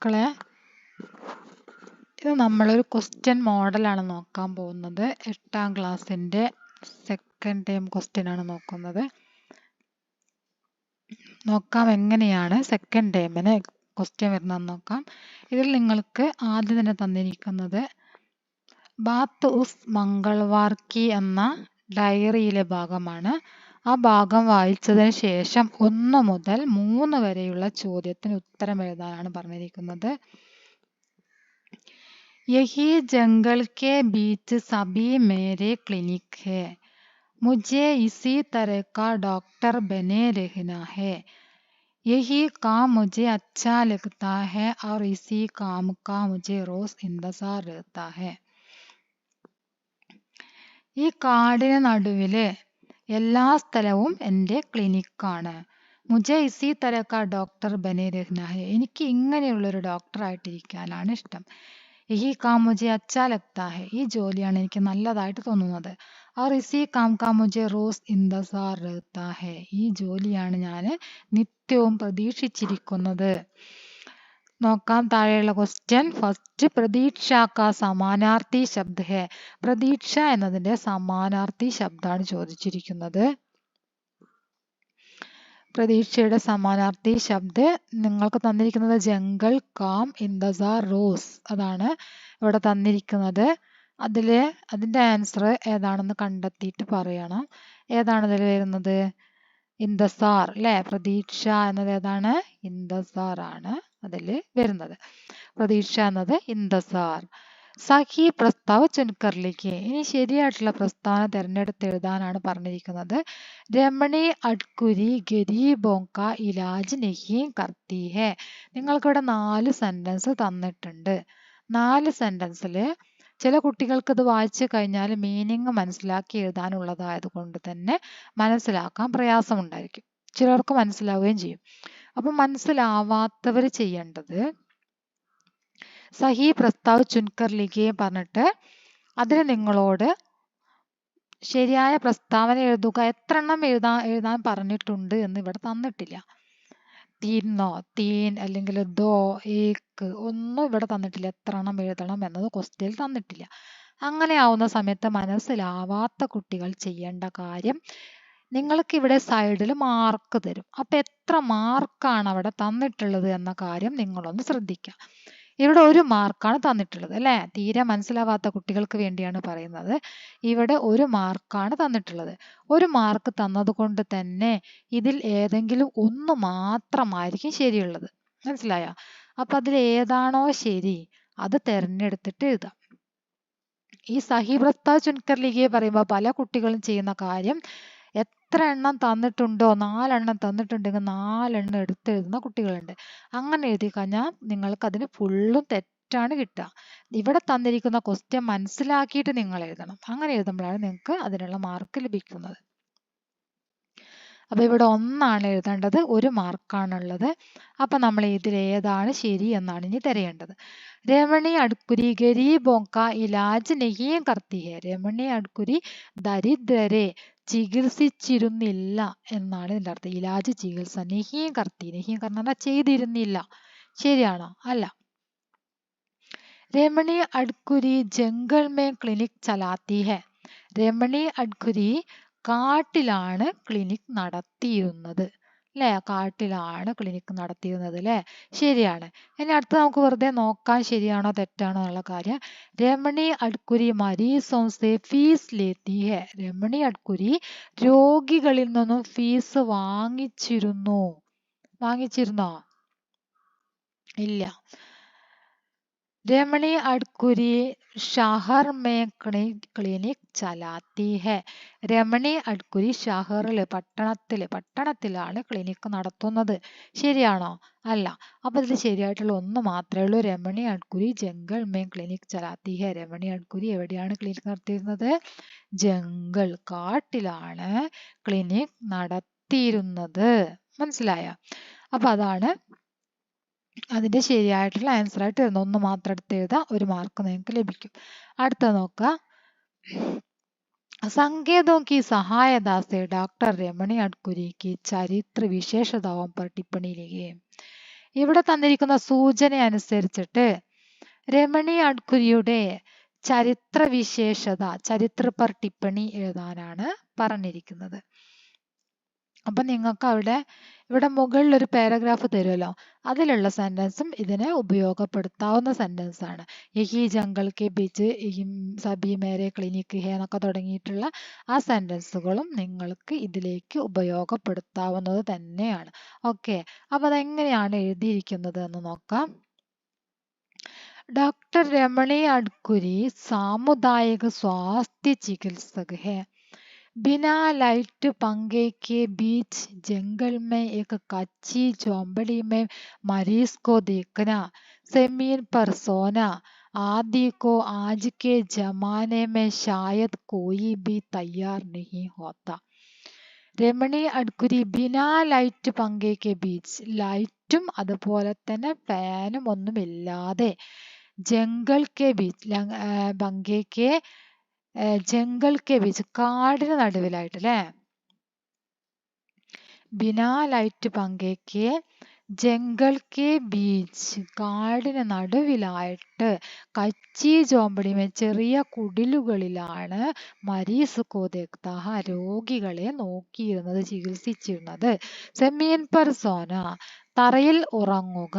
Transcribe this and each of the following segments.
മക്കളെ, ഇത് നമ്മളൊരു ക്വസ്റ്റ്യൻ മോഡലാണ് നോക്കാൻ പോകുന്നത്. 8ാം ക്ലാസ്സിൻ്റെ സെക്കൻഡ് ടൈം ക്വസ്റ്റ്യൻ ആണ് നോക്കുന്നത്. നോക്കാം എങ്ങനെയാണ് സെക്കൻഡ് ടൈമിന് ക്വസ്റ്റ്യൻ വരുന്നതെന്ന് നോക്കാം. ഇതിൽ നിങ്ങൾക്ക് ആദ്യം തന്നെ തന്നിരിക്കുന്നത് ബാത്ത് ഉസ് മംഗൾവാർ കി എന്ന ഡയറിയിലെ ഭാഗമാണ്. ആ ഭാഗം വായിച്ചതിന് ശേഷം 1 മുതൽ 3 വരെയുള്ള ചോദ്യത്തിന് ഉത്തരം എഴുതാനാണ് പറഞ്ഞിരിക്കുന്നത്. यही जंगल के बीच सभी मेरे क्लिनिक है. मुझे इसी तरह का डॉक्टर बने रहना है. यही काम मुझे अच्छा लगता है और इसी काम का मुझे रोज इंतजार रहता है. ഈ കാടിന് നടുവില് എല്ലാ സ്ഥലവും എൻ്റെ ക്ലിനിക്കാണ്. മുജെ ഇസി തരക്ക ഡോക്ടർ ബനെ രഹ്ന ഹെ. എനിക്ക് ഇങ്ങനെയുള്ളൊരു ഡോക്ടറായിട്ടിരിക്കാനാണ് ഇഷ്ടം. യഹി കാം മുജെ അച്ഛാ ലഗ്താ ഹെ. ഈ ജോലിയാണ് എനിക്ക് നല്ലതായിട്ട് തോന്നുന്നത്. और इसी काम का मुझे रोज इंतजार रहता है. ഈ ജോലിയാണ് ഞാൻ നിത്യവും പ്രതീക്ഷിച്ചിരിക്കുന്നത്. നോക്കാം താഴെയുള്ള ക്വസ്റ്റ്യൻ. ഫസ്റ്റ്, പ്രതീക്ഷ കാ സമാനാർത്ഥി ശബ്ദ ഹെ. പ്രതീക്ഷ എന്നതിന്റെ സമാനാർത്ഥി ശബ്ദമാണ് ചോദിച്ചിരിക്കുന്നത്. പ്രതീക്ഷയുടെ സമാനാർത്ഥി ശബ്ദ നിങ്ങൾക്ക് തന്നിരിക്കുന്നത് ജംഗൾ, കാം, ഇന്തസാർ, റോസ്. അതാണ് ഇവിടെ തന്നിരിക്കുന്നത്. അതിന്റെ ആൻസർ ഏതാണെന്ന് കണ്ടെത്തിയിട്ട് പറയണം. ഏതാണ് ഇതിൽ വരുന്നത്? ഇന്തസാർ അല്ലെ. പ്രതീക്ഷ എന്നത് ഏതാണ്? ഇന്തസാർ ആണ് അതിൽ വരുന്നത്. പ്രതീക്ഷ എന്നത് ഇന്തസാർ. സഹി പ്രസ്താവ് ചുൻകർലിക്ക്. ഇനി ശരിയായിട്ടുള്ള പ്രസ്താവന തിരഞ്ഞെടുത്ത് എഴുതാനാണ് പറഞ്ഞിരിക്കുന്നത്. രമണി അഡ്കുരി ഗരീബോं का इलाज नहीं करती है. നിങ്ങൾക്കിവിടെ 4 സെന്റൻസ് തന്നിട്ടുണ്ട്. 4 സെന്റൻസിൽ ചില കുട്ടികൾക്ക് ഇത് വായിച്ചു കഴിഞ്ഞാൽ മീനിങ് മനസ്സിലാക്കി എഴുതാനുള്ളതായത് കൊണ്ട് തന്നെ മനസ്സിലാക്കാൻ പ്രയാസമുണ്ടായിരിക്കും. ചിലർക്ക് മനസ്സിലാവുകയും ചെയ്യും. അപ്പം മനസ്സിലാവാത്തവർ ചെയ്യേണ്ടത് സഹി പ്രസ്താവ് ചുൻകർ ലിഖിയെ പറഞ്ഞിട്ട് അതിന് നിങ്ങളോട് ശരിയായ പ്രസ്താവന എഴുതുക. എത്ര എണ്ണം എഴുതാൻ പറഞ്ഞിട്ടുണ്ട് എന്ന് ഇവിടെ തന്നിട്ടില്ല. തീന്നോ, തീൻ അല്ലെങ്കിൽ ദോ, ഏക്ക് ഒന്നും ഇവിടെ തന്നിട്ടില്ല. എത്ര എണ്ണം എഴുതണം എന്നത് ക്വസ്റ്റ്യനിൽ തന്നിട്ടില്ല. അങ്ങനെ ആവുന്ന സമയത്ത് മനസ്സിലാവാത്ത കുട്ടികൾ ചെയ്യേണ്ട കാര്യം, നിങ്ങൾക്ക് ഇവിടെ സൈഡിൽ മാർക്ക് തരും. അപ്പൊ എത്ര മാർക്കാണ് അവിടെ തന്നിട്ടുള്ളത് എന്ന കാര്യം നിങ്ങളൊന്ന് ശ്രദ്ധിക്കുക. ഇവിടെ 1 മാർക്കാണ് തന്നിട്ടുള്ളത് അല്ലെ. തീരെ മനസ്സിലാവാത്ത കുട്ടികൾക്ക് വേണ്ടിയാണ് പറയുന്നത്. ഇവിടെ 1 മാർക്കാണ് തന്നിട്ടുള്ളത്. 1 മാർക്ക് തന്നത് കൊണ്ട് തന്നെ ഇതിൽ ഏതെങ്കിലും 1 മാത്രമായിരിക്കും ശരിയുള്ളത്. മനസ്സിലായോ? അപ്പൊ അതിൽ ഏതാണോ ശരി അത് തെരഞ്ഞെടുത്തിട്ട് എഴുതാം. ഈ സഹി പ്രസ്താവ് ചുൻകർ ലിഖിയെ പറയുമ്പോൾ പല കുട്ടികളും ചെയ്യുന്ന കാര്യം, എത്ര എണ്ണം തന്നിട്ടുണ്ടോ, 4 എണ്ണം തന്നിട്ടുണ്ടെങ്കിൽ 4 എണ്ണം എടുത്തെഴുതുന്ന കുട്ടികളുണ്ട്. അങ്ങനെ എഴുതി കഴിഞ്ഞാൽ നിങ്ങൾക്ക് അതിന് ഫുള്ളും തെറ്റാണ് കിട്ടുക. ഇവിടെ തന്നിരിക്കുന്ന ക്വസ്റ്റ്യൻ മനസ്സിലാക്കിയിട്ട് നിങ്ങൾ എഴുതണം. അങ്ങനെ എഴുതുമ്പോഴാണ് നിങ്ങൾക്ക് അതിനുള്ള മാർക്ക് ലഭിക്കുന്നത്. അപ്പൊ ഇവിടെ 1 എഴുതേണ്ടത്, 1 മാർക്കാണുള്ളത്. അപ്പൊ നമ്മൾ ഇതിൽ ഏതാണ് ശരി എന്നാണ് ഇനി തിരയേണ്ടത്. രമണി അഡ്കുരി ഗരീബോं का इलाज नहीं करती है. രമണി അഡ്കുരി ദരിദ്രരെ ചികിത്സിച്ചിരുന്നില്ല എന്നാണ് ഇതിന്റെ അർത്ഥം. ഇലാജ് ചികിത്സ. നെഹീം കർത്തി. നെഹീം കർണ ചെയ്തിരുന്നില്ല. ശരിയാണോ? അല്ല. രമണി അഡ്കുരി ജംഗൾ മേ ക്ലിനിക് ചലാത്തി ഹെ. രമണി അഡ്കുരി കാട്ടിലാണ് ക്ലിനിക് നടത്തിയിരുന്നത് അല്ലെ. കാട്ടിലാണ് ക്ലിനിക് നടത്തിയിരുന്നത് അല്ലെ. ശരിയാണ്. ഇനി അടുത്ത് നമുക്ക് വെറുതെ നോക്കാൻ ശരിയാണോ തെറ്റാണോ എന്നുള്ള കാര്യം. രമണി അഡ്കുരി മരീസോं से ഫീസ് ലേത്തി ഹെ. രമണി അഡ്കുരി രോഗികളിൽ നിന്നും ഫീസ് വാങ്ങിച്ചിരുന്നോ? ഇല്ല. രമണി അഡ്കുരി ഷഹർ മേ ക്ലിനിക് ചലാത്തി ഹെ. രമണി അഡ്കുരി ഷഹറിൽ പട്ടണത്തിലാണ് ക്ലിനിക് നടത്തുന്നത്. ശരിയാണോ? അല്ല. അപ്പൊ ഇതിൽ ശരിയായിട്ടുള്ള 1 മാത്രമേ ഉള്ളൂ. രമണി അഡ്കുരി ജംഗൾ മേ ക്ലിനിക് ചലാത്തി ഹെ. രമണി അഡ്കുരി എവിടെയാണ് ക്ലിനിക് നടത്തിയിരുന്നത്? ജംഗൾ, കാട്ടിലാണ് ക്ലിനിക് നടത്തിയിരുന്നത്. മനസ്സിലായോ? അപ്പൊ അതാണ് അതിന്റെ ശരിയായിട്ടുള്ള ആൻസർ ആയിട്ട് വരുന്നത്. 1 മാത്രം എടുത്ത് എഴുതാം. 1 മാർക്ക് നിങ്ങൾക്ക് ലഭിക്കും. അടുത്ത നോക്കുക. संकेतों की सहायता से डॉक्टर रमणी अडकुरी की चरित्र विशेषताओं पर टिप्पणी लिखिए. ഇവിടെ തന്നിരിക്കുന്ന സൂചന അനുസരിച്ചിട്ട് രമണി അഡ്കുരിയുടെ ചരിത്രവിശേഷത, ചരിത്ര പർ ടിപ്പണി എഴുതാനാണ് പറഞ്ഞിരിക്കുന്നത്. അപ്പൊ നിങ്ങൾക്ക് ഇവിടെ മുകളിൽ ഒരു പാരഗ്രാഫ് തരുമല്ലോ, അതിലുള്ള സെന്റൻസും ഇതിനെ ഉപയോഗപ്പെടുത്താവുന്ന സെന്റൻസ് ആണ്. യഹി ജംഗൽ കെ ബീച്ച് സബി മേരെ ക്ലിനിക് ഹേ എന്നൊക്കെ തുടങ്ങിയിട്ടുള്ള ആ സെന്റൻസുകളും നിങ്ങൾക്ക് ഇതിലേക്ക് ഉപയോഗപ്പെടുത്താവുന്നത് തന്നെയാണ്. ഓക്കെ, അപ്പൊ അതെങ്ങനെയാണ് എഴുതിയിരിക്കുന്നത് എന്ന് നോക്കാം. ഡോക്ടർ രമണി അഡ്കുരി സാമുദായിക സ്വാസ്ഥ്യ ചികിത്സക് ഹേ. बिना लाइट पंखे के बीच जंगल में एक कच्ची झोंपड़ी में मरीज को देखना, जमीन पर सोना आदि को आज के जमाने में शायद कोई भी तैयार नहीं होता. രമണി അഡ്കുരി ബിനാ ലൈറ്റ് പങ്കേക്ക് ബീച്ച്, ലൈറ്റും അതുപോലെ തന്നെ ഫാനും ഒന്നുമില്ലാതെ, ജംഗൽ കെ ബീച്ച് പങ്കേക്ക് ജംഗൽ കെ ബീച്ച് കാടിന് നടുവിലായിട്ട് അല്ലേ, ബിനാ ലൈറ്റ് പങ്കേക്ക് ജംഗൽ കെ ബീച്ച് കാടിന് നടുവിലായിട്ട്, കച്ചി ജോമ്പടിമേ ചെറിയ കുടിലുകളിലാണ് മരീസ് കോ ദേഖ്താ രോഗികളെ നോക്കിയിരുന്നത്, ചികിത്സിച്ചിരുന്നത്. സെമീൻ പർ സോന തറയിൽ ഉറങ്ങുക,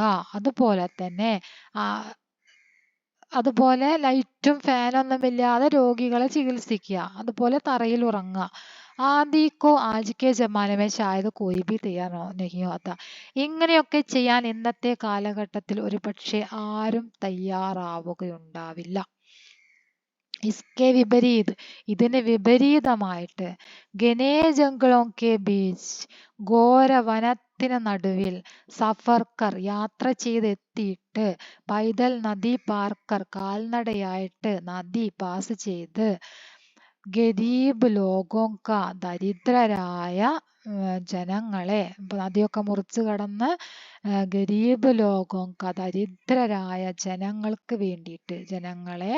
അതുപോലെ ലൈറ്റും ഫാനൊന്നുമില്ലാതെ രോഗികളെ ചികിത്സിക്കുക, അതുപോലെ തറയിൽ ഉറങ്ങുക. ആദിക്കോ ആജിക്കെ ജമാനമേ ശായദ് കോയി ബി തയ്യാർ നഹീ ഹോത്ത. ഇങ്ങനെയൊക്കെ ചെയ്യാൻ ഇന്നത്തെ കാലഘട്ടത്തിൽ ഒരു പക്ഷെ ആരും തയ്യാറാവുകയുണ്ടാവില്ല. ഇസ്കെ വിപരീത്, ഇതിന് വിപരീതമായിട്ട്, ഗനേ ജംഗളോ കെ ബീച്ച് ഘോര വനത്തിന് നടുവിൽ, സഫർക്കർ യാത്ര ചെയ്തെത്തിയിട്ട്, പൈതൽ നദി പാർക്കർ കാൽനടയായിട്ട് നദി പാസ് ചെയ്ത്, ഗരീബ് ലോകോങ്ക ദരിദ്രരായ ജനങ്ങളെ, നദിയൊക്കെ മുറിച്ച് കടന്ന് ഗരീബ് ലോകോങ്ക ദരിദ്രരായ ജനങ്ങൾക്ക് വേണ്ടിയിട്ട്, ജനങ്ങളെ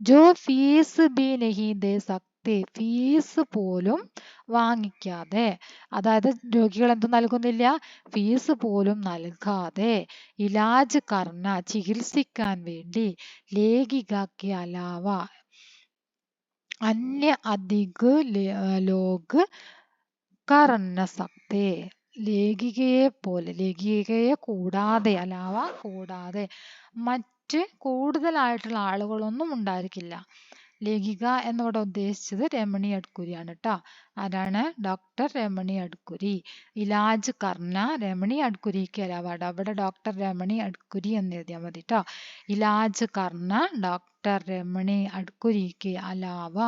ജോ ഫീസ് ബി നഹീ ദേ സക്തേ, ഫീസ് പോലും വാങ്ങിക്കാതെ, അതായത് രോഗികൾ എന്ത് നൽകുന്നില്ല, ഫീസ് പോലും നൽകാതെ, ഇലാജ് കർണ ചികിത്സിക്കാൻ വേണ്ടി, ലേഖികക്ക് അലാവ അന്യ അധിക് ലോക് കർണ സക്തേ, ലേഖികയെ കൂടാതെ, അലാവ കൂടാതെ മറ്റ് കൂടുതലായിട്ടുള്ള ആളുകളൊന്നും ഉണ്ടായിരിക്കില്ല. ലേഖിക എന്നിവിടെ ഉദ്ദേശിച്ചത് രമണി അഡ്കുരിയാണ് കേട്ടോ. ആരാണ്? ഡോക്ടർ രമണി അഡ്കുരി. ഇലാജ് കർണ രമണി അഡ്കുരിക്ക് അലാവ, അവിടെ ഡോക്ടർ രമണി അഡ്കുരി എന്ന് എഴുതിയാൽ മതി കേട്ടോ. ഇലാജ് കർണ ഡോക്ടർ രമണി അഡ്കുരിക്ക് അലാവ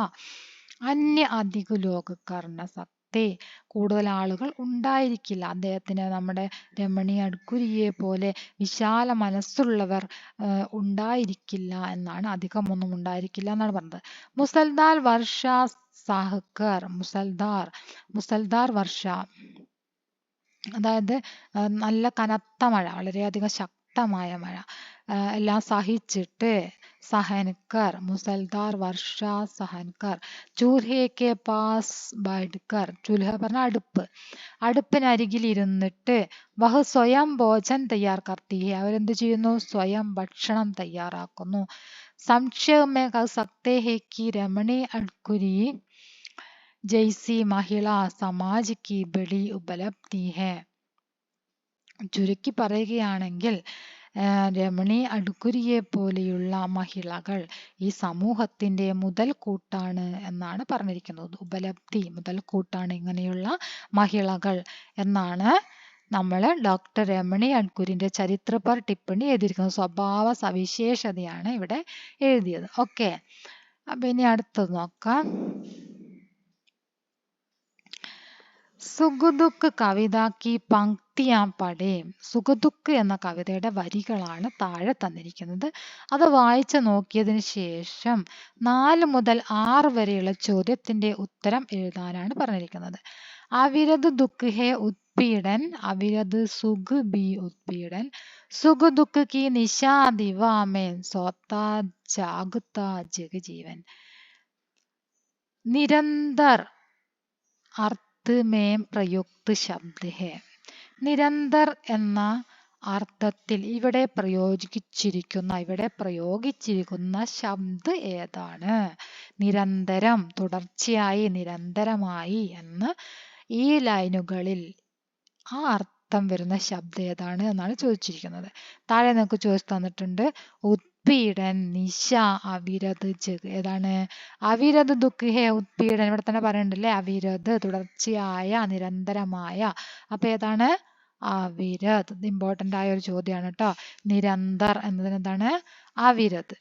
അന്യ അധിക ലോക കർണ സക്തേ, കൂടുതൽ ആളുകൾ ഉണ്ടായിരിക്കില്ല. അദ്ദേഹത്തിന് നമ്മുടെ രമണി അഡ്കുരിയെ പോലെ വിശാല മനസ്സുള്ളവർ ഉണ്ടായിരിക്കില്ല എന്നാണ്, അധികമൊന്നും ഉണ്ടായിരിക്കില്ല എന്നാണ് പറഞ്ഞത്. മുസൽദാർ വർഷ സാഹക്കർ, മുസൽദാർ വർഷ അതായത് നല്ല കനത്ത മഴ, വളരെയധികം ശക്തമായ മഴ എല്ലാം സഹിച്ചിട്ട്, സഹൻകർ മുസൽദാർ വർഷ സഹൻകർ, ചൂൽഹേക്കെ പാസ് ബൈഠ്കർ, ചൂൽഹ പറഞ്ഞ അടുപ്പ്, അടുപ്പിനരികിൽ ഇരുന്നിട്ട്, വഹ് സ്വയം ഭോജൻ തയ്യാർ കർത്തി ഹെ, അവരെന്ത് ചെയ്യുന്നു, സ്വയം ഭക്ഷണം തയ്യാറാക്കുന്നു. സംക്ഷേപ് മേ കഹ് സക്തേ ഹെ കി രമണി അഡ്കുരി ജൈസി മഹിള സമാജ് കി ബഡി ഉപലബ്ധി ഹെ. ചുരുക്കി പറയുകയാണെങ്കിൽ രമണി അഡ്കുരിയെ പോലെയുള്ള മഹിളകൾ ഈ സമൂഹത്തിന്റെ മുതൽക്കൂട്ടാണ് എന്നാണ് പറഞ്ഞിരിക്കുന്നത്. ഉപലബ്ധി, മുതൽക്കൂട്ടാണ് ഇങ്ങനെയുള്ള മഹിളകൾ എന്നാണ് നമ്മൾ ഡോക്ടർ രമണി അഡ്കുരിന്റെ ചരിത്ര പർ ടിപ്പണി എഴുതിയിരിക്കുന്നത്. സ്വഭാവ സവിശേഷതയാണ് ഇവിടെ എഴുതിയത്. ഓക്കെ, അപ്പൊ ഇനി അടുത്തത് നോക്കാം. സുഖദുഃഖ് കവിത കി പങ്ക്തിയാ പഠേ. സുഖദുഃഖ് എന്ന കവിതയുടെ വരികളാണ് താഴെ തന്നിരിക്കുന്നത്. അത് വായിച്ചു നോക്കിയതിന് ശേഷം 4 മുതൽ 6 വരെയുള്ള ചോദ്യത്തിന്റെ ഉത്തരം എഴുതാനാണ് പറഞ്ഞിരിക്കുന്നത്. അവിരത് ദുഃഖ് ഹേ ഉത്പീഡൻ, അവിരത് സുഖ് ബി ഉത്പീഡൻ, സുഖ് ദുഃഖ് കി നിശാ ദിവാ മേം സോത്താ ജാഗ്താ ജഗജീവൻ. നിരന്തർ അർത്ഥ മേം പ്രയുക്ത് ശബ്ദ ഹേ. നിരന്തർ എന്ന അർത്ഥത്തിൽ ഇവിടെ പ്രയോഗിച്ചിരിക്കുന്ന ശബ്ദ് ഏതാണ്? നിരന്തരം, തുടർച്ചയായി, നിരന്തരമായി എന്ന് ഈ ലൈനുകളിൽ ആ അർത്ഥം വരുന്ന ശബ്ദം ഏതാണ് എന്നാണ് ചോദിച്ചിരിക്കുന്നത്. താഴെ നമുക്ക് ചോദിച്ചു തന്നിട്ടുണ്ട്. ഉത്പീഡൻ, നിശ, അവിരത്, ജഗ്. ഏതാണ്? അവിരത് ദുഃഖ് ഹേ ഉത്പീഡൻ. ഇവിടെ തന്നെ പറയുന്നുണ്ടല്ലേ, അവിരത്, തുടർച്ചയായ, നിരന്തരമായ. അപ്പൊ ഏതാണ്? അവിരത്. ഇത് ഇമ്പോർട്ടന്റ് ആയ ഒരു ചോദ്യമാണ് കേട്ടോ. നിരന്തർ എന്നതിന് എന്താണ്? അവിരത്.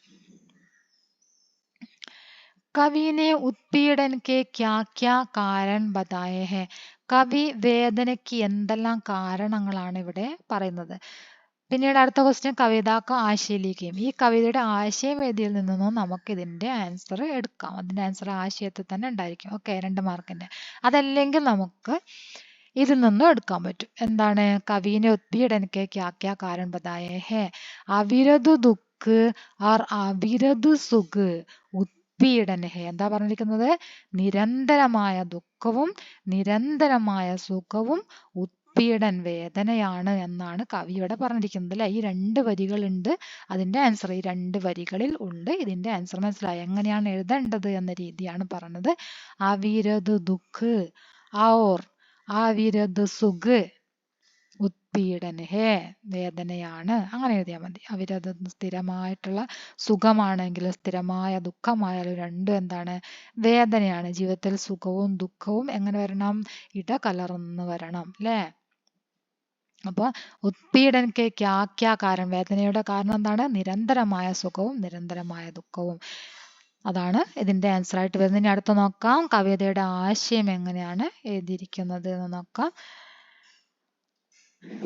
कवि ने उत्पीड़न के क्या क्या कारण बताए हैं? കവി വേദനയ്ക്ക് എന്തെല്ലാം കാരണങ്ങളാണ് ഇവിടെ പറയുന്നത്. പിന്നീട് അടുത്ത ക്വസ്റ്റ്യൻ, കവിതാക്ക ആശയിലേക്കും. ഈ കവിതയുടെ ആശയം ഏതിൽ നിന്നും നമുക്ക് ഇതിന്റെ ആൻസർ എടുക്കാം. അതിന്റെ ആൻസർ ആശയത്തിൽ തന്നെ ഉണ്ടായിരിക്കും. ഓക്കെ, 2 മാർക്കിന്റെ. അതല്ലെങ്കിൽ നമുക്ക് ഇതിൽ നിന്നും എടുക്കാൻ പറ്റും. എന്താണ്? കവിനെ उत्पीड़न के क्या क्या कारण बताए हैं? അവിരത് ദുഃഖ് और അവിരത് സുഖ് उत्पीड़न है. എന്താ പറഞ്ഞിരിക്കുന്നത്? നിരന്തരമായ ദുഃഖവും നിരന്തരമായ സുഖവും ഉത്പീഡൻ, വേദനയാണ് എന്നാണ് കവി ഇവിടെ പറഞ്ഞിരിക്കുന്നത് അല്ലെ. ഈ 2 വരികളുണ്ട്. അതിന്റെ ആൻസർ ഈ 2 വരികളിൽ ഉണ്ട്. ഇതിന്റെ ആൻസർ മനസ്സിലായി. എങ്ങനെയാണ് എഴുതേണ്ടത് എന്ന രീതിയാണ് പറഞ്ഞത്. അവിരത് ദുഃഖ് ഔർ അവിരത് സുഖ് ഉത്പീഡൻ ഹേ, വേദനയാണ്. അങ്ങനെ എഴുതിയാൽ മതി. അവിരത് സ്ഥിരമായിട്ടുള്ള സുഖമാണെങ്കിൽ, സ്ഥിരമായ ദുഃഖമായാലും രണ്ടും എന്താണ്? വേദനയാണ്. ജീവിതത്തിൽ സുഖവും ദുഃഖവും എങ്ങനെ വരണം? ഇടകലർന്ന് വരണം അല്ലേ? അപ്പൊ ഉത്പീഡൻ കെ ക്യാ ക്യാ കാരണം, വേദനയുടെ കാരണം എന്താണ്? നിരന്തരമായ സുഖവും നിരന്തരമായ ദുഃഖവും. അതാണ് ഇതിന്റെ ആൻസർ ആയിട്ട് വരുന്നത്. ഇനി അടുത്ത് നോക്കാം, കവിതയുടെ ആശയം എങ്ങനെയാണ് എഴുതിയിരിക്കുന്നത് എന്ന് നോക്കാം.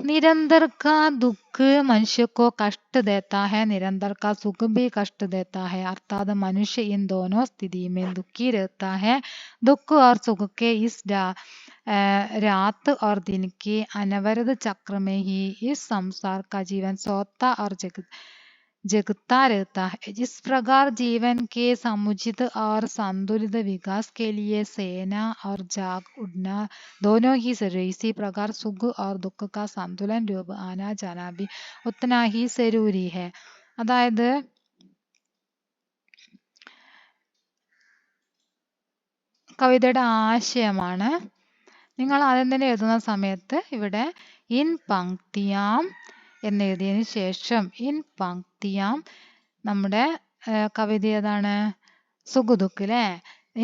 निरंतर का दुख मनुष्य को कष्ट देता है, निरंतर का सुख भी कष्ट देता है. अर्थात मनुष्य इन दोनों स्थिति में दुखी रहता है. दुख और सुख के इस रात और दिन के अनवरत चक्र में ही इस संसार का जीवन सोता और जगता रहता है. जिस प्रकार जीवन के समुचित और संतुलित विकास के लिए सेना और जाग उठना दोनों ही जरूरी, इसी प्रकार सुख और दुख का संतुलन रूप आना जाना भी उतना ही जरूरी है. അതായത് കവിതയുടെ ആശയമാണ്. നിങ്ങൾ ആദ്യം തന്നെ എഴുതുന്ന സമയത്ത് ഇവിടെ ഇൻ പങ്ക്തിയാം എന്നെഴുതിയതിന് ശേഷം ഇൻ പങ്ക്തിയാം നമ്മുടെ കവിത ഏതാണ്? സുഖ് ദുഃഖ് അല്ലേ?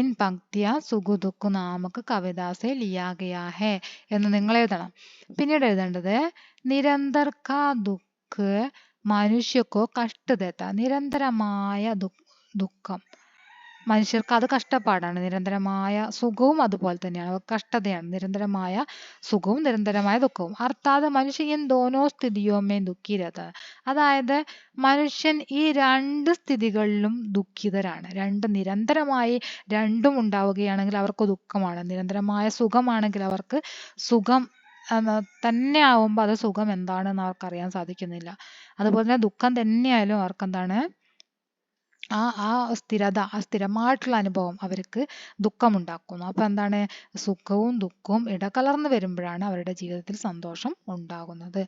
ഇൻ പങ്ക്തിയാ സുഖ് ദുഃഖ് നാമക്ക് കവിതാ സെ ലിയാ ഗയാ ഹെ എന്ന് നിങ്ങൾ എഴുതണം. പിന്നീട് എഴുതേണ്ടത് നിരന്തർ കാ ദുഃഖ് മനുഷ്യക്കോ കഷ്ട ദേത്ത. നിരന്തരമായ ദുഃഖം മനുഷ്യർക്ക് അത് കഷ്ടപ്പാടാണ്. നിരന്തരമായ സുഖവും അതുപോലെ തന്നെയാണ്, കഷ്ടതയാണ്. നിരന്തരമായ സുഖവും നിരന്തരമായ ദുഃഖവും. അർത്ഥാത് മനുഷ്യൻ ദോനോ സ്ഥിതിയോമേ ദുഃഖിരത. അതായത് മനുഷ്യൻ ഈ 2 സ്ഥിതികളിലും ദുഃഖിതരാണ്. നിരന്തരമായി രണ്ടും ഉണ്ടാവുകയാണെങ്കിൽ അവർക്ക് ദുഃഖമാണ്. നിരന്തരമായ സുഖമാണെങ്കിൽ അവർക്ക് സുഖം തന്നെ ആവുമ്പോൾ അത് സുഖം എന്താണെന്ന് അവർക്ക് അറിയാൻ സാധിക്കുന്നില്ല. അതുപോലെ തന്നെ ദുഃഖം തന്നെയായാലും അവർക്ക് എന്താണ്? ആ സ്ഥിരത, ആ സ്ഥിരമായിട്ടുള്ള അനുഭവം അവർക്ക് ദുഃഖമുണ്ടാക്കുന്നു. അപ്പൊ എന്താണ്? സുഖവും ദുഃഖവും ഇടകലർന്ന് വരുമ്പോഴാണ് അവരുടെ ജീവിതത്തിൽ സന്തോഷം ഉണ്ടാകുന്നത്.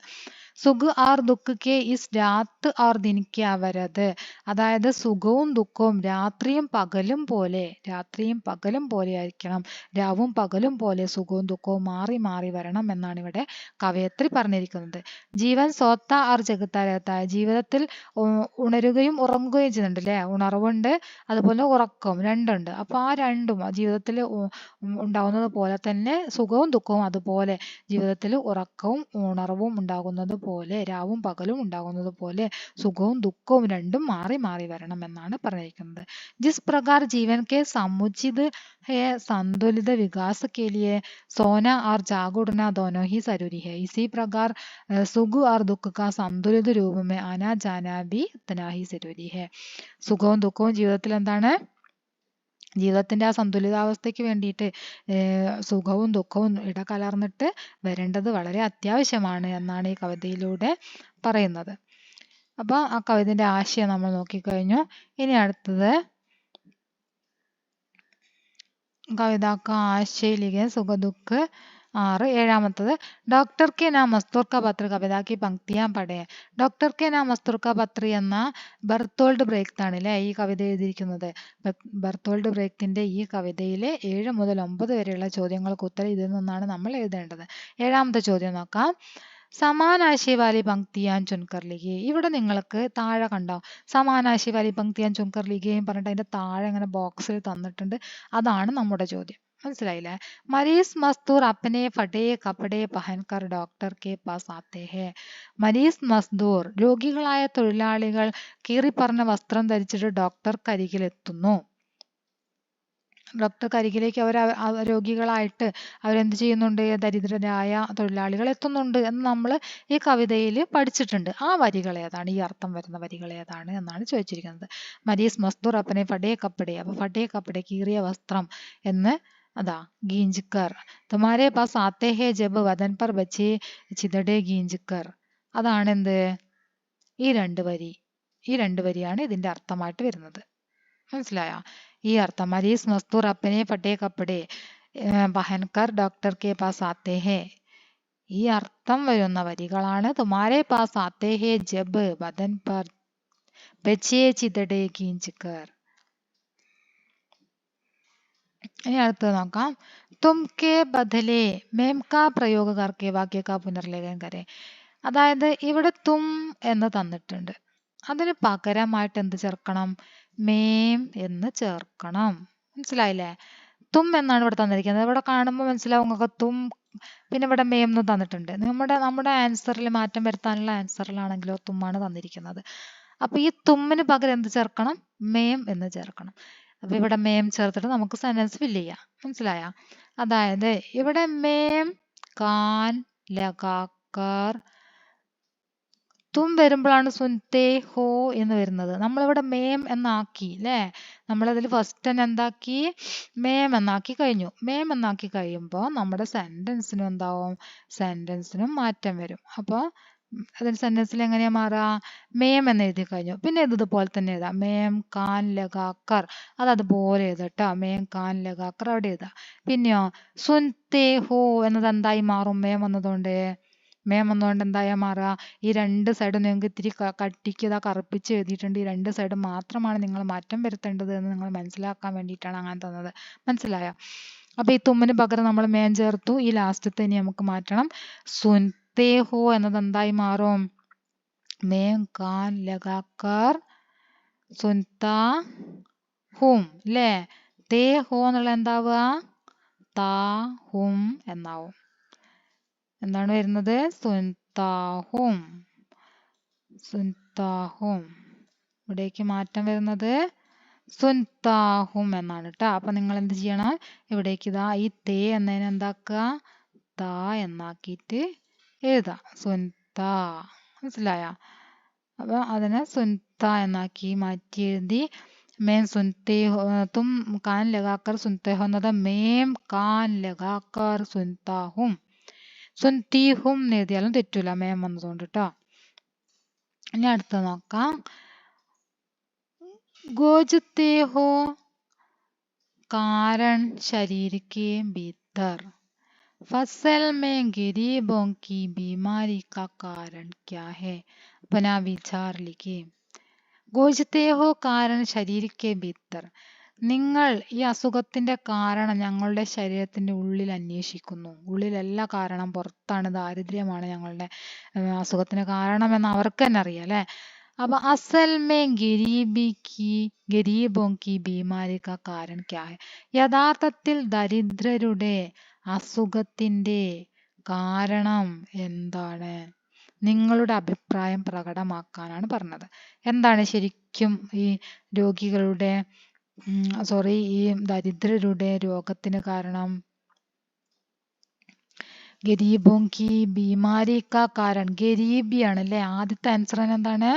സുഖ് ആർ ദുഃഖ് കെ ഇസ് രാത്ത് ആർ ദിൻ കെ അവരത്. അതായത് സുഖവും ദുഃഖവും രാത്രിയും പകലും പോലെ ആയിരിക്കണം. രാവും പകലും പോലെ സുഖവും ദുഃഖവും മാറി മാറി വരണം എന്നാണ് ഇവിടെ കവയത്രി പറഞ്ഞിരിക്കുന്നത്. ജീവൻ സോത്ത ആർ ജഗത്താരത്തായ, ജീവിതത്തിൽ ഉണരുകയും ഉറങ്ങുകയും ചെയ്യുന്നുണ്ട് അല്ലെ? ഉണർവുണ്ട്, അതുപോലെ ഉറക്കവും രണ്ടുണ്ട്. അപ്പൊ ആ രണ്ടും ജീവിതത്തിൽ ഉണ്ടാകുന്നത് പോലെ തന്നെ സുഖവും ദുഃഖവും അതുപോലെ ജീവിതത്തിൽ ഉറക്കവും ഉണർവും ഉണ്ടാകുന്നത് പോലെ, രാവും പകലും ഉണ്ടാകുന്നത് പോലെ സുഖവും ദുഃഖവും രണ്ടും മാറി മാറി വരണം എന്നാണ് പറഞ്ഞിരിക്കുന്നത്. ജിസ് പ്രകാർ ജീവൻ കെ സമുചിത് है संतुलित विकास के लिए सोना और जाग उठना दोनों ही जरूरी है. इसी प्रकार सुख और दुख का संतुलित रूप में आना जाना भी उतना ही जरूरी है. സുഖവും ദുഃഖവും ജീവിതത്തിൽ എന്താണ്? ജീവിതത്തിന്റെ ആ സന്തുലിതാവസ്ഥയ്ക്ക് വേണ്ടിയിട്ട് സുഖവും ദുഃഖവും ഇടകലർന്നിട്ട് വരേണ്ടത് വളരെ അത്യാവശ്യമാണ് എന്നാണ് ഈ കവിതയിലൂടെ പറയുന്നത്. അപ്പൊ ആ കവിതയുടെ ആശയം നമ്മൾ നോക്കിക്കഴിഞ്ഞു. ഇനി അടുത്തത് कविता का आशय लिखे. सुख दुख ഏഴാമത്തത് ഡോക്ടർ കെ നാം മസ്തൂർ കാ പത്ര കവിത കി പങ്ക്തിയാ പഠേ. ഡോക്ടർ കെ നാം മസ്തൂർ കാ പത്ര എന്ന ബർത്തോൾഡ് ബ്രേക്റ്റ് ആണ് അല്ലേ ഈ കവിത എഴുതിയിരിക്കുന്നത്. ബർത്തോൾഡ് ബ്രേക്റ്റിന്റെ ഈ കവിതയിലെ 7 മുതൽ 9 വരെയുള്ള ചോദ്യങ്ങൾക്ക് ഉത്തരം ഇതിൽ നിന്നാണ് നമ്മൾ എഴുതേണ്ടത്. ഏഴാമത്തെ ചോദ്യം നോക്കാം. സമാനാശി വാലി പങ്ക്തിയാൻ ചുൻകർ ലിഖിയേ. ഇവിടെ നിങ്ങൾക്ക് താഴെ കണ്ടോ സമാനാശി വാലി പങ്ക്തിയാൻ ചുൻകർ ലിഖിയേയും പറഞ്ഞിട്ട് അതിന്റെ താഴെ ഇങ്ങനെ ബോക്സിൽ തന്നിട്ടുണ്ട്. അതാണ് നമ്മുടെ ചോദ്യം. മനസ്സിലായില്ലേ? മരീസ് മസ്ദൂർ അപ്പനെ ഫട്ടേ കപ്പടേ പഹൻകർ ഡോക്ടർ കെ പാസ് ആത്തേ ഹേ. മരീസ് മസ്ദൂർ രോഗികളായ തൊഴിലാളികൾ കീറിപ്പറഞ്ഞ വസ്ത്രം ധരിച്ചിട്ട് ഡോക്ടർക്കരികിലെത്തുന്നു. ഡോക്ടർക്കരികിലേക്ക് രോഗികളായിട്ട് അവരെന്ത് ചെയ്യുന്നുണ്ട്? ദരിദ്രരായ തൊഴിലാളികൾ എത്തുന്നുണ്ട് എന്ന് നമ്മൾ ഈ കവിതയിൽ പഠിച്ചിട്ടുണ്ട്. ആ വരികൾ ഏതാണ്? ഈ അർത്ഥം വരുന്ന വരികൾ ഏതാണ് എന്നാണ് ചോദിച്ചിരിക്കുന്നത്. മരീസ് മസ്ദൂർ അപ്പനെ ഫടേ കപ്പടേ. അപ്പൊ ഫടേ കപ്പടേ കീറിയ വസ്ത്രം എന്ന് അതാ ഗീഞ്ചിക്കർ. തുമാരെ പാസ് ആത്തേ ഹേ ജബ് വദൻ പർ ബച്ചേ ചിതടേ ഗീഞ്ചിക്കർ. അതാണ് എന്ത്? ഈ രണ്ട് വരിയാണ് ഇതിന്റെ അർത്ഥമായിട്ട് വരുന്നത്. മനസ്സിലായോ? ഈ അർത്ഥം മരീസ് മസ്ദൂർ അപ്പനെ ഫട്ടേ കപ്പടേ പഹൻകർ ഡോക്ടർ കെ പാസ് ആത്തേ ഹേ. ഈ അർത്ഥം വരുന്ന വരികളാണ് തുമാരെ പാസ് ആത്തേ ഹേ ജബ് വദൻ പർ ബച്ചേ ചിതടേ ഗീഞ്ചിക്കർ. ഇനി അടുത്തത് നോക്കാം. തും കെ ബദലേ മേം കാ പ്രയോഗ കർക്കെ വാക്യ കാ പുനർലേഖനം കരെ. അതായത് ഇവിടെ തും എന്ന് തന്നിട്ടുണ്ട്. അതിന് പകരമായിട്ട് എന്ത് ചേർക്കണം? മേം എന്ന് ചേർക്കണം. മനസ്സിലായില്ലേ? തും എന്നാണ് ഇവിടെ തന്നിരിക്കുന്നത്. ഇവിടെ കാണുമ്പോൾ മനസ്സിലാവും നിങ്ങൾക്ക് തും, പിന്നെ ഇവിടെ മേം എന്ന് തന്നിട്ടുണ്ട്. നമ്മുടെ ആൻസറിൽ മാറ്റം വരുത്താനുള്ള ആൻസറിലാണെങ്കിലോ തുമ്മാണ് തന്നിരിക്കുന്നത്. അപ്പൊ ഈ തുമ്മിന് പകരം എന്ത് ചേർക്കണം? മേം എന്ന് ചേർക്കണം. അപ്പൊ ഇവിടെ മേം ചേർത്തിട്ട് നമുക്ക് സെന്റൻസ് ഫില്ല് ചെയ്യാം. മനസ്സിലായ? അതായത് ഇവിടെ മേം കാൻ ലഗാക്കർ തും വരുമ്പോഴാണ് സുൻതേ ഹോ എന്ന് വരുന്നത്. നമ്മളിവിടെ മേം എന്നാക്കി അല്ലേ? നമ്മളതിൽ ഫസ്റ്റ് തന്നെ എന്താക്കി? മേം എന്നാക്കി കഴിഞ്ഞു. മേം എന്നാക്കി കഴിയുമ്പോൾ നമ്മുടെ സെന്റൻസിനും എന്താവും? സെന്റൻസിനും മാറ്റം വരും. അപ്പോൾ അതിന് സെന്റൻസിൽ എങ്ങനെയാ മാറുക? മേം എന്ന് എഴുതി കഴിഞ്ഞു. പിന്നെ ഇതുപോലെ തന്നെ എഴുതാം. മേം കാൻ ലഗാക്കർ. അതുപോലെ എഴുതട്ടോ. മേം കാൻ ലഗാക്കർ അവിടെ എഴുതാം. പിന്നെയോ സുൻതേ ഹോ എന്നത് എന്തായി മാറും? മേം വന്നതുകൊണ്ട് എന്തായാ മാറുക? ഈ രണ്ട് സൈഡും നിങ്ങൾക്ക് ഇത്തിരി കട്ടിക്ക് കറുപ്പിച്ച് എഴുതിയിട്ടുണ്ട്. ഈ രണ്ട് സൈഡ് മാത്രമാണ് നിങ്ങൾ മാറ്റം വരുത്തേണ്ടത് എന്ന് നിങ്ങൾ മനസ്സിലാക്കാൻ വേണ്ടിയിട്ടാണ് അങ്ങനെ തന്നത്. മനസ്സിലായോ? അപ്പൊ ഈ തുമ്മിന് പകരം നമ്മൾ മേം ചേർത്തു. ഈ ലാസ്റ്റത്തെ ഇനി നമുക്ക് മാറ്റണം. സുൻതേ ഹോ എന്നത് എന്തായി മാറും? മേം കാൻ ലഗാക്കർ സുൻതാ ഹും അല്ലേ? തേ ഹോ എന്നുള്ള എന്താവുക? താ ഹും എന്നാവും. എന്താണ് വരുന്നത്? സുൻതാഹും. ഇവിടേക്ക് മാറ്റം വരുന്നത് സുൻതാഹും എന്നാണ് കേട്ടോ. അപ്പൊ നിങ്ങൾ എന്ത് ചെയ്യണം? ഇവിടേക്ക് ഇതാ ഈ തേ എന്നതിനെ എന്താക്കുക? താ എന്നാക്കിയിട്ട് എഴുതാം. സുൻതാ. മനസ്സിലായ? അപ്പൊ അതിനെ സുൻതാ എന്നാക്കി മാറ്റി എഴുതി. മേം സുൻതേ ഹോ തും കാൻ ലഗാക്കർ സുൻതേ ഹോ എന്നത് മേം കാൻ ലഗാക്കർ സുൻതാഹും. സുൻതീഹും എഴുതിയാലും തെറ്റൂല, മേം വന്നതുകൊണ്ട് കേട്ടോ. ഇനി അടുത്ത നോക്കാം. ഗോജത്തെ ഹോ കാരൺ ശരീർ കെ ഭീतर फसल में गरीबों की बीमारी का कारण क्या है? अपना विचार लिखिए. ഗോജത്തെ ഹോ കാരൺ ശരീർ കെ ഭീतर. നിങ്ങൾ ഈ അസുഖത്തിന്റെ കാരണം ഞങ്ങളുടെ ശരീരത്തിന്റെ ഉള്ളിൽ അന്വേഷിക്കുന്നു. ഉള്ളിലല്ല കാരണം, പുറത്താണ്. ദാരിദ്ര്യമാണ് ഞങ്ങളുടെ അസുഖത്തിന് കാരണമെന്ന് അവർക്ക് തന്നെ അറിയാം അല്ലെ? അപ്പൊ അസൽ മേ ഗരീബോं की बीमारी का कारण क्या है? യഥാർത്ഥത്തിൽ ദരിദ്രരുടെ അസുഖത്തിന്റെ കാരണം എന്താണ്? നിങ്ങളുടെ അഭിപ്രായം പ്രകടമാക്കാനാണ് പറഞ്ഞത്. എന്താണ് ശരിക്കും ഈ രോഗികളുടെ ഈ ദരിദ്രരുടെ രോഗത്തിന് കാരണം? ഗരീബോं की बीमारी का कारण ഗരീബിയാണ് അല്ലെ? ആദ്യത്തെ ആൻസർ എന്താണ്?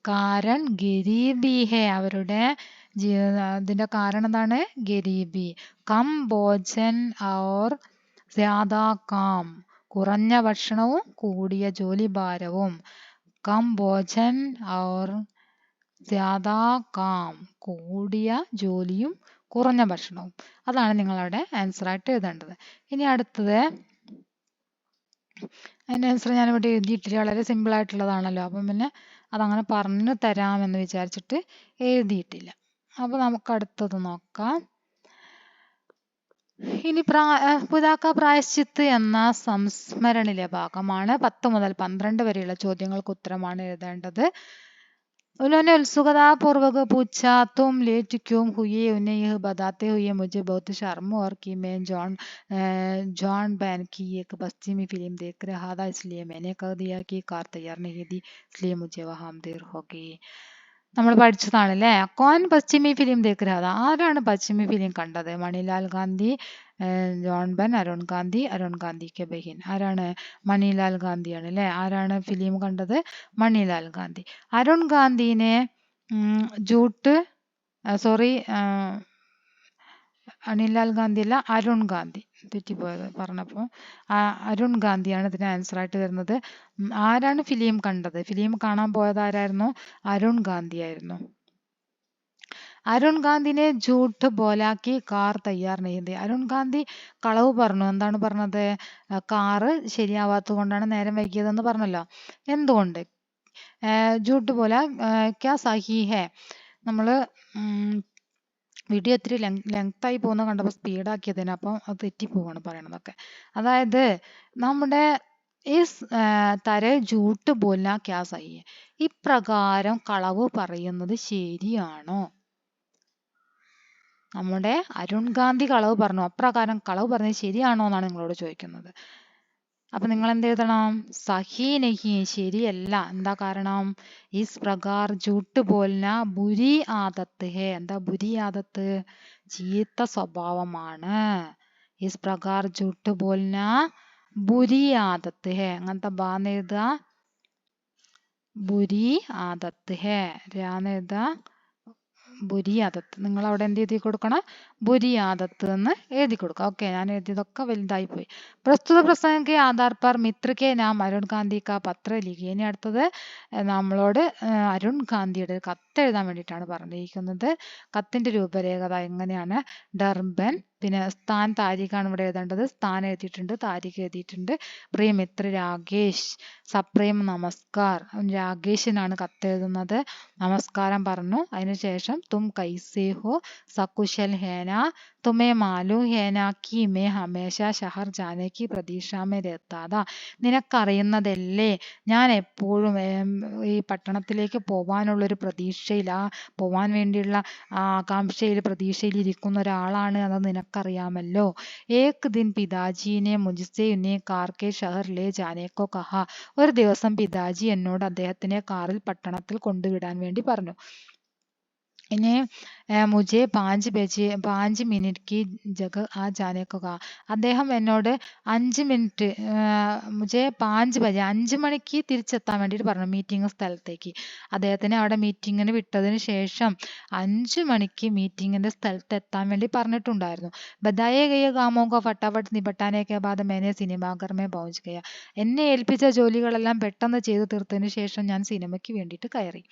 കാരൺ ഗരീബി ഹേ. അവരുടെ ഇതിന്റെ കാരണം എന്താണ്? ഗരീബി. കം ഭോജൻ ഔർ ജ്യാദാ കാം. കുറഞ്ഞ ഭക്ഷണവും കൂടിയ ജോലിഭാരവും. കം ഭോജൻ ഔർ ജ്യാദാ കാം. കൂടിയ ജോലിയും കുറഞ്ഞ ഭക്ഷണവും. അതാണ് നിങ്ങളവിടെ ആൻസർ ആയിട്ട് എഴുതേണ്ടത്. ഇനി അടുത്തത് അതിൻ്റെ ആൻസർ ഞാനിവിടെ എഴുതിയിട്ടില്ല, വളരെ സിമ്പിൾ ആയിട്ടുള്ളതാണല്ലോ, അപ്പം പിന്നെ അതങ്ങനെ പറഞ്ഞു തരാമെന്ന് വിചാരിച്ചിട്ട് എഴുതിയിട്ടില്ല. അപ്പോൾ നമുക്ക് അടുത്തത് നോക്കാം. ഇനി പിതാക്ക പ്രായശ്ചിത്ത് എന്ന സംസ്മരണിലെ ഭാഗമാണ്. 10 മുതൽ 12 വരെയുള്ള ചോദ്യങ്ങൾക്ക് ഉത്തരമാണ് എഴുതേണ്ടത്. उन्होंने उत्सुकतापूर्वक पूछा, तुम लेट क्यों हुए? उन्हें यह बताते हुए मुझे बहुत शर्म और कि मैं जॉन बैन की एक पश्चिमी फिल्म देख रहा था, इसलिए मैंने कह दिया कि कार तैयार नहीं थी, इसलिए मुझे वहां देर हो गई. നമ്മൾ പഠിച്ചതാണല്ലേ. കോൻ പശ്ചിമി ഫിലിം ദേഖ് രഹാ താ. ആരാണ് പശ്ചിമി ഫിലിം കണ്ടത്? മണിലാൽ ഗാന്ധി, ജോൺ ബെൻ, അരുൺ ഗാന്ധി കെ ബഹിൻ. ആരാണ്? മണിലാൽ ഗാന്ധിയാണ് അല്ലേ. ആരാണ് ഫിലിം കണ്ടത്? മണിലാൽ ഗാന്ധി. അരുൺ ഗാന്ധിനെ ജൂട്ട് സോറി അനിലാൽ ഗാന്ധി അല്ല, അരുൺ ഗാന്ധി, തെറ്റിപ്പോയത് പറഞ്ഞപ്പോൾ. അരുൺ ഗാന്ധിയാണ് ഇതിന് ആൻസർ ആയിട്ട് വരുന്നത്. ആരാണ് ഫിലിം കണ്ടത്? ഫിലിം കാണാൻ പോയത് ആരായിരുന്നു? അരുൺ ഗാന്ധി ആയിരുന്നു. അരുൺ ഗാന്ധിനെ ജൂട്ട് ബോലാക്കി കാർ തയ്യാർ നെയ്തി. അരുൺ ഗാന്ധി കളവ് പറഞ്ഞു. എന്താണ് പറഞ്ഞത്? കാറ് ശരിയാവാത്തത് കൊണ്ടാണ് നേരം വൈകിയതെന്ന് പറഞ്ഞല്ലോ. എന്തുകൊണ്ട്? ജൂട്ട് ബോല ക്യാ സഹി ഹേ. നമ്മള് വീഡിയോ ഇത്തിരി ലെങ്ത് ആയി പോകുന്ന കണ്ടപ്പോൾ സ്പീഡാക്കിയതിന്, അപ്പം അത് തെറ്റിപ്പോവാണ് പറയണതൊക്കെ. അതായത് നമ്മുടെ തര ജൂട്ട് ബോല ക്യാ സഹി ഹേ, ഇപ്രകാരം കളവ് പറയുന്നത് ശരിയാണോ? നമ്മുടെ അരുൺ ഗാന്ധി കളവ് പറഞ്ഞു, അപ്രകാരം കളവ് പറഞ്ഞത് ശരിയാണോ എന്നാണ് നിങ്ങളോട് ചോദിക്കുന്നത്. അപ്പൊ നിങ്ങൾ എന്ത് എഴുതണം? സഹി നഹി, ശരിയല്ല. എന്താ കാരണം? ഇസ് പ്രകാർ ജൂട്ട് ബോൽന ബുരി ആദത്ത് ഹേ. എന്താ ബുരി ആദത്ത്? ചീത്ത സ്വഭാവമാണ്. ഇസ് പ്രകാർ ജൂട്ട് ബോൽന ബുരി ആദത്ത് ഹേ. അങ്ങനത്തെ ബാന്ന് എഴുതുക, ബുരി ആദത്ത് ഹേ. രാന്ന് എഴുതുക, ബുരി ആദത്ത്. നിങ്ങൾ അവിടെ എന്ത് എഴുതി കൊടുക്കണം? ബുരി ആദത്ത് എന്ന് എഴുതി കൊടുക്കുക. ഓക്കെ, ഞാൻ എഴുതിയതൊക്കെ വലുതായി പോയി. പ്രസ്തുത പ്രസംഗം കെ ആധാർ പർ മിത്ര കെ നാം അരുൺ ഗാന്ധി കാ പത്ര ലിഖി. ഇനി അടുത്തത് നമ്മളോട് അരുൺ ഗാന്ധിയുടെ കത്ത് എഴുതാൻ വേണ്ടിയിട്ടാണ് പറഞ്ഞിരിക്കുന്നത്. കത്തിന്റെ രൂപരേഖ എങ്ങനെയാണ്? ഡർബൻ, പിന്നെ സ്ഥാൻ താരിഖാണ് ഇവിടെ എഴുതേണ്ടത്. സ്ഥാൻ എഴുതിയിട്ടുണ്ട്, താരിഖ് എഴുതിയിട്ടുണ്ട്. പ്രിയ മിത്ര രാകേഷ്, സപ്രേം നമസ്കാർ. രാകേഷിനാണ് കത്തെഴുതുന്നത്. നമസ്കാരം പറഞ്ഞു. അതിനുശേഷം തും കൈസേ ഹോ, സകുശൽ ഹേന, തുമേ മാലൂം ഹേന കി മേ ഹമേശ ഷഹർ ജാനെ കി പ്രതീക്ഷ മേ രഹതാ താ. നിനക്കറിയുന്നതല്ലേ ഞാൻ എപ്പോഴും ഈ പട്ടണത്തിലേക്ക് പോവാനുള്ളൊരു പ്രതീക്ഷയിൽ, പോവാൻ വേണ്ടിയുള്ള ആകാംക്ഷയിൽ, പ്രതീക്ഷയിൽ ഇരിക്കുന്ന ഒരാളാണ്. അത് നിനക്കറിയാമല്ലോ. ഏക് ദിൻ പിതാജീനെ മുജ്സെ ഉന്നെ കാർ കെ ഷഹർ ലേ ജാനെ കോ കഹാ. ഒരു ദിവസം പിതാജി എന്നോട് അദ്ദേഹത്തിനെ കാറിൽ പട്ടണത്തിൽ കൊണ്ടുവിടാൻ വേണ്ടി പറഞ്ഞു. ഇനി മുझे 5 മിനിറ്റ് की जगह आ जाने को कहा. അദ്ദേഹം എന്നോട് 5 മിനിറ്റ്, മുझे 5 ബജെ, 5 മണിക്ക് തിരിച്ചെത്താൻ വേണ്ടിയിട്ട് പറഞ്ഞു മീറ്റിംഗ് സ്ഥലത്തേക്ക്. അദ്ദേഹത്തിനെ അവിടെ മീറ്റിങ്ങിന് വിട്ടതിന് ശേഷം 5 മണിക്ക് മീറ്റിങ്ങിന്റെ സ്ഥലത്ത് എത്താൻ വേണ്ടി പറഞ്ഞിട്ടുണ്ടായിരുന്നു. ബതായെ ഗയ കാമോं को फटाफट निपटाने के बाद मैंने सिनेमाघर में पहुंच गया. എന്നെ ഏൽപ്പിച്ച ജോലികളെല്ലാം പെട്ടെന്ന് ചെയ്തു തീർത്തതിന് ശേഷം ഞാൻ സിനിമയ്ക്ക് വേണ്ടിയിട്ട് കയറി.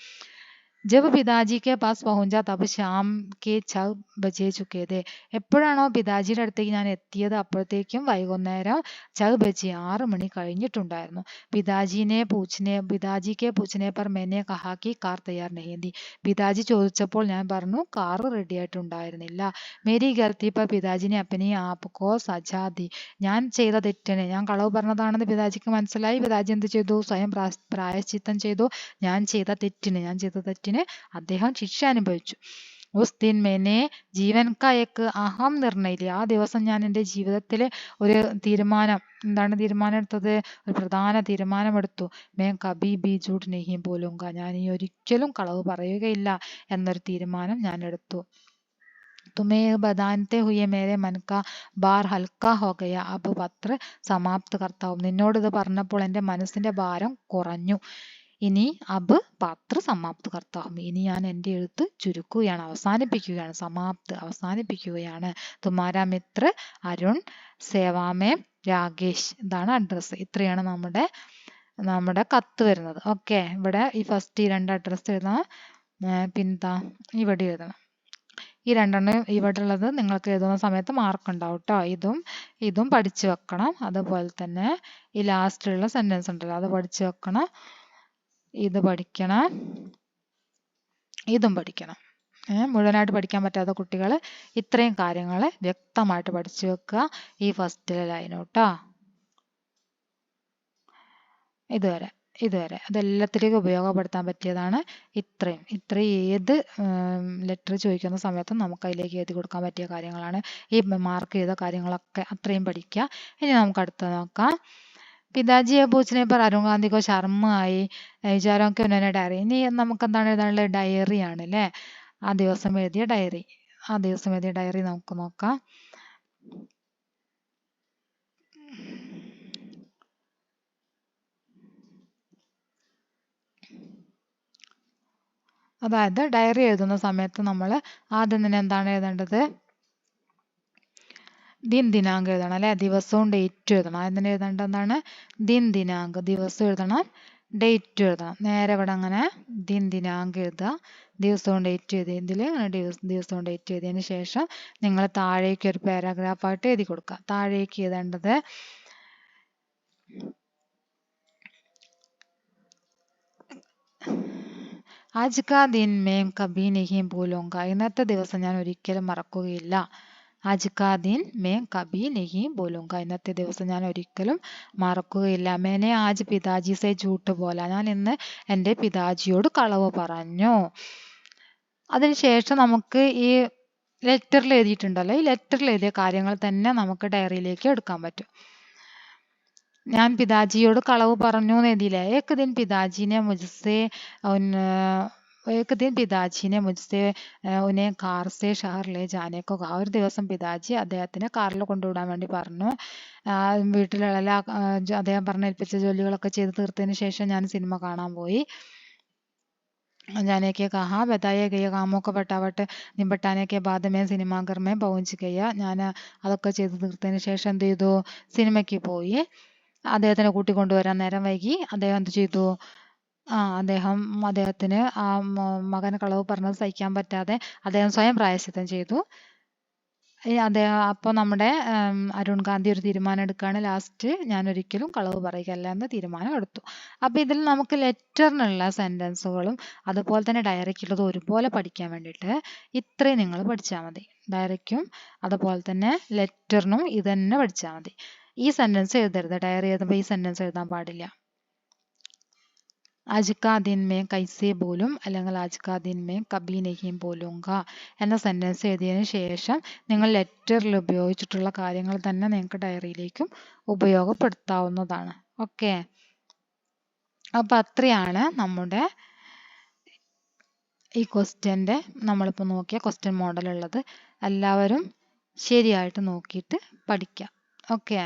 ജബ് പിതാജി K pass പहुंचा തബ് Sham K 6 ബജെ Chuke थे. എപ്പോഴാണോ പിതാജിയുടെ അടുത്തേക്ക് ഞാൻ എത്തിയത് അപ്പോഴത്തേക്കും വൈകുന്നേരം 6 ബജെ, 6 മണി കഴിഞ്ഞിട്ടുണ്ടായിരുന്നു. പിതാജി കെ പൂछने पर मैंने कहा कि कार तैयार नहीं थी. പിതാജി ചോദിച്ചപ്പോൾ ഞാൻ പറഞ്ഞു കാർ റെഡി ആയിട്ടുണ്ടായിരുന്നില്ല. മേരി ഗൽത്തി പർ പിതാജിനെ അപ്പനി ആപ്കോ സജാ ദി. ഞാൻ ചെയ്ത തെറ്റിന്, ഞാൻ കളവ് പറഞ്ഞതാണെന്ന് പിതാജിക്ക് മനസ്സിലായി. പിതാജി എന്ത് ചെയ്തു? സ്വയം പ്രായശ്ചിത്തം ചെയ്തു. ഞാൻ ചെയ്ത തെറ്റിന് അദ്ദേഹം ശിക്ഷ അനുഭവിച്ചു. ഉസ് ദിൻ മേനെ ജീവൻ കാ ഏക് അഹം നിർണയ ലിയ. ആ ദിവസം ഞാൻ എൻ്റെ ജീവിതത്തിലെ ഒരു തീരുമാനം, എന്താണ് തീരുമാനം എടുത്തത്? ഒരു പ്രധാന തീരുമാനം എടുത്തു. മേ കബി ബി ജൂട്ട് നഹി ബോലൂങ്ക. ഞാൻ ഈ ഒരിക്കലും കളവ് പറയുകയില്ല എന്നൊരു തീരുമാനം ഞാൻ എടുത്തു. तुम्हें बताते हुए मेरे मन का ഭാർ ഹൽക്ക ഹോ ഗയ. അബ് പത്ര സമാപ്ത് കർത്താ ഹൂം. നിന്നോട് ഇത് പറഞ്ഞപ്പോൾ എൻ്റെ മനസ്സിന്റെ ഭാരം കുറഞ്ഞു. ഇനി അബ് പത്ര സമാപ്ത് കർത്താ ഹൂം. ഇനി ഞാൻ എൻ്റെ എഴുത്ത് ചുരുക്കുകയാണ്, അവസാനിപ്പിക്കുകയാണ്. സമാപ്ത്, അവസാനിപ്പിക്കുകയാണ്. തുമാരാ മിത്ര അരുൺ, സേവാമേ രാകേഷ്. ഇതാണ് അഡ്രസ്സ്. ഇത്രയാണ് നമ്മുടെ കത്ത് വരുന്നത്. ഓക്കെ, ഇവിടെ ഈ ഫസ്റ്റ് 2 അഡ്രസ്സ് എഴുതണം, പിന്നെ ഇവിടെ എഴുതണം. ഈ രണ്ടെണ്ണം ഇവിടെ ഉള്ളത് നിങ്ങൾക്ക് എഴുതുന്ന സമയത്ത് മാർക്ക് ഉണ്ടാവും കേട്ടോ. ഇതും പഠിച്ചു വെക്കണം. അതുപോലെ തന്നെ ഈ ലാസ്റ്റിലുള്ള സെന്റൻസ് ഉണ്ടല്ലോ അത് പഠിച്ചു വെക്കണം. ഇത് പഠിക്കണം, ഇതും പഠിക്കണം. മുഴുവനായിട്ട് പഠിക്കാൻ പറ്റാത്ത കുട്ടികൾ ഇത്രയും കാര്യങ്ങൾ വ്യക്തമായിട്ട് പഠിച്ചു വെക്കുക ഈ ഫസ്റ്റിലെ ലൈൻ കേട്ടോ. ഇതുവരെ അതെല്ലാത്തിലേക്കും ഉപയോഗപ്പെടുത്താൻ പറ്റിയതാണ്. ഇത്രയും ഏത് ലെറ്റർ ചോദിക്കുന്ന സമയത്തും നമുക്ക് അതിലേക്ക് എഴുതി കൊടുക്കാൻ പറ്റിയ കാര്യങ്ങളാണ്. ഈ മാർക്ക് ചെയ്ത കാര്യങ്ങളൊക്കെ അത്രയും പഠിക്കുക. ഇനി നമുക്ക് അടുത്ത നോക്കാം. पिताजी ये पूछने पर अरुण गांधी को शर्म आई. विचारों के उन्होंने डायरी. ഇനി നമുക്ക് എന്താണ് എഴുതാനുള്ളത്? ഡയറി ആണ് അല്ലേ? ആ ദിവസം എഴുതിയ ഡയറി നമുക്ക് നോക്കാം. അതായത് ഡയറി എഴുതുന്ന സമയത്ത് നമ്മൾ ആദ്യം തന്നെ എന്താണ് എഴുതേണ്ടത്? ദിനാങ്ക് എഴുതണം അല്ലെ? ദിവസവും ഡേറ്റും എഴുതണം. ആദ്യം തന്നെ എഴുതേണ്ടത് എന്താണ്? ദിനാങ്ക്, ദിവസം എഴുതണം, ഡേറ്റും എഴുതണം. നേരെ ഇവിടെ അങ്ങനെ ദിനാങ്ക് എഴുതുക, ദിവസവും ഡേറ്റ് എഴുതിയതിൽ ദിവസവും ഡേറ്റ് എഴുതിയതിന് ശേഷം നിങ്ങൾ താഴേക്ക് ഒരു പാരാഗ്രാഫായിട്ട് എഴുതി കൊടുക്കുക. താഴേക്ക് എഴുതേണ്ടത് ആജ് കാ ദിൻ മേം കബി നഹീ ഭൂലൂംഗ. ഇന്നത്തെ ദിവസം ഞാൻ ഒരിക്കലും മറക്കുകയില്ല. ആജ് കാ ദിൻ മേം കബി നഹീ ഭൂലൂംഗ. ഇന്നത്തെ ദിവസം ഞാൻ ഒരിക്കലും മറക്കുകയില്ല. മേനെ ആജ് പിതാജി സെ ജൂട്ട് ബോല. ഞാൻ ഇന്ന് എൻ്റെ പിതാജിയോട് കളവ് പറഞ്ഞു. അതിനുശേഷം നമുക്ക് ഈ ലെറ്ററിൽ എഴുതിയിട്ടുണ്ടല്ലോ, ഈ ലെറ്ററിൽ എഴുതിയ കാര്യങ്ങൾ തന്നെ നമുക്ക് ഡയറിയിലേക്ക് എടുക്കാൻ പറ്റും. ഞാൻ പിതാജിയോട് കളവ് പറഞ്ഞു എന്ന് എഴുതിയില്ലേ? ഏക് ദിൻ പിതാജിനെ മുജ്സെ ഉന്നെ കാർ സെ ഷഹർ ലേ ജാനെ കോ കഹാ. ഒരു ദിവസം പിതാജി അദ്ദേഹത്തിനെ കാറിൽ കൊണ്ടുവിടാൻ വേണ്ടി പറഞ്ഞു. വീട്ടിലുള്ള അദ്ദേഹം പറഞ്ഞേൽപ്പിച്ച ജോലികളൊക്കെ ചെയ്ത് തീർത്തതിന് ശേഷം ഞാൻ സിനിമ കാണാൻ പോയി. जाने के कहा बताया गया कामों को फटाफट निपटाने के बाद मैं സിനിമാഘർ में पहुंच गया. ഞാൻ അതൊക്കെ ചെയ്ത് തീർത്തതിന് ശേഷം എന്ത് ചെയ്തു? സിനിമയ്ക്ക് പോയി. അദ്ദേഹത്തിനെ കൂട്ടിക്കൊണ്ടുവരാൻ നേരം വൈകി. അദ്ദേഹം എന്ത് ചെയ്തു? അദ്ദേഹത്തിന് ആ മകൻ കളവ് പറഞ്ഞത് സഹിക്കാൻ പറ്റാതെ അദ്ദേഹം സ്വയം പ്രായശ്ചിത്തം ചെയ്തു. അപ്പോൾ നമ്മുടെ അരുൺ ഗാന്ധി ഒരു തീരുമാനം എടുക്കുകയാണ്. ലാസ്റ്റ് ഞാൻ ഒരിക്കലും കളവ് പറയുകയല്ല എന്ന് തീരുമാനം എടുത്തു. അപ്പോൾ ഇതിൽ നമുക്ക് ലെറ്ററിനുള്ള സെൻറ്റൻസുകളും അതുപോലെ തന്നെ ഡയറിക്കുള്ളതും ഒരുപോലെ പഠിക്കാൻ വേണ്ടിയിട്ട് ഇത്രയും നിങ്ങൾ പഠിച്ചാൽ മതി. ഡയറിക്കും അതുപോലെ തന്നെ ലെറ്ററിനും ഇത് തന്നെ പഠിച്ചാൽ മതി. ഈ സെൻറ്റൻസ് എഴുതരുത്. ഡയറി എഴുതുമ്പോൾ ഈ സെൻറ്റൻസ് എഴുതാൻ പാടില്ല. आज का दिन में कैसे बोलूं അല്ലെങ്കിൽ आज का दिन में कभी नहीं बोलूंगा എന്ന സെൻറ്റൻസ് എഴുതിയതിന് ശേഷം നിങ്ങൾ ലെറ്ററിൽ ഉപയോഗിച്ചിട്ടുള്ള കാര്യങ്ങൾ തന്നെ നിങ്ങൾക്ക് ഡയറിയിലേക്കും ഉപയോഗപ്പെടുത്താവുന്നതാണ്. ഓക്കെ, അപ്പം അത്രയാണ് നമ്മുടെ ഈ ക്വസ്റ്റ്യൻ്റെ നമ്മളിപ്പോൾ നോക്കിയ ക്വസ്റ്റ്യൻ മോഡൽ ഉള്ളത്. എല്ലാവരും ശരിയായിട്ട് നോക്കിയിട്ട് പഠിക്കാം. ഓക്കെ.